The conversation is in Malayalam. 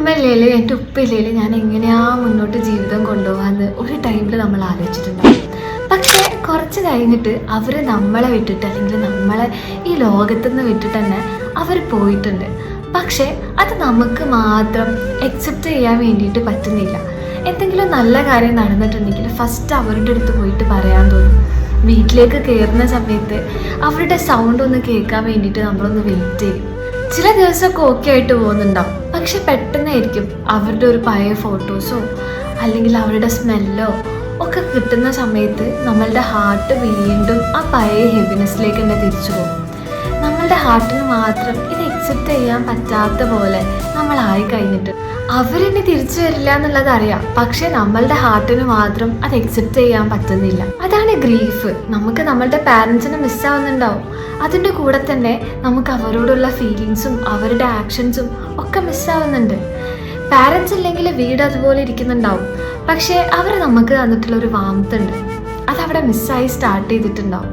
ഉമ്മയില്ലേലും എൻ്റെ ഉപ്പയില്ലേലും ഞാൻ എങ്ങനെയാ മുന്നോട്ട് ജീവിതം കൊണ്ടുപോകാമെന്ന് ഒരു ടൈമിൽ നമ്മൾ ആലോചിച്ചിട്ടുണ്ടാവും. പക്ഷേ കുറച്ച് കഴിഞ്ഞിട്ട് അവർ നമ്മളെ വിട്ടിട്ട് അല്ലെങ്കിൽ നമ്മളെ ഈ ലോകത്തു നിന്ന് വിട്ടിട്ട് തന്നെ അവർ പോയിട്ടുണ്ട്. പക്ഷേ അത് നമുക്ക് മാത്രം അക്സെപ്റ്റ് ചെയ്യാൻ വേണ്ടിയിട്ട് പറ്റുന്നില്ല. എന്തെങ്കിലും നല്ല കാര്യം നടന്നിട്ടുണ്ടെങ്കിൽ ഫസ്റ്റ് അവരുടെ അടുത്ത് പോയിട്ട് പറയാൻ തോന്നും. വീട്ടിലേക്ക് കയറുന്ന സമയത്ത് അവരുടെ സൗണ്ട് ഒന്ന് കേൾക്കാൻ വേണ്ടിയിട്ട് നമ്മളൊന്ന് വെയിറ്റ് ചെയ്യും. ചില ദിവസമൊക്കെ ഓക്കെ ആയിട്ട് പോകുന്നുണ്ടാവും. പക്ഷെ പെട്ടെന്നായിരിക്കും അവരുടെ ഒരു പഴയ ഫോട്ടോസോ അല്ലെങ്കിൽ അവരുടെ സ്മെല്ലോ ഒക്കെ കിട്ടുന്ന സമയത്ത് നമ്മളുടെ ഹാർട്ട് വീണ്ടും ആ പഴയ ഹെവിനെസ്സിലേക്ക് തന്നെ തിരിച്ചു പോകും. നമ്മളുടെ ഹാർട്ടിന് മാത്രം ഇത് അക്സെപ്റ്റ് ചെയ്യാൻ പറ്റാത്ത പോലെ നമ്മളായി കഴിഞ്ഞിട്ട് അവരിനി തിരിച്ചു വരില്ല എന്നുള്ളത് അറിയാം. പക്ഷെ നമ്മളുടെ ഹാർട്ടിന് മാത്രം അത് അക്സെപ്റ്റ് ചെയ്യാൻ പറ്റുന്നില്ല. അതാണ് ഗ്രീഫ്. നമുക്ക് നമ്മളുടെ പാരൻസിനെ മിസ്സാവുന്നുണ്ടാവും. അതിൻ്റെ കൂടെ തന്നെ നമുക്ക് അവരോടുള്ള ഫീലിങ്സും അവരുടെ ആക്ഷൻസും ഒക്കെ മിസ്സാവുന്നുണ്ട്. പാരൻസ് ഇല്ലെങ്കിൽ വീട് അതുപോലെ ഇരിക്കുന്നുണ്ടാവും. പക്ഷേ അവർ നമുക്ക് തന്നിട്ടുള്ളൊരു വാംത്തുണ്ട്, അതവിടെ മിസ്സായി സ്റ്റാർട്ട് ചെയ്തിട്ടുണ്ടാവും.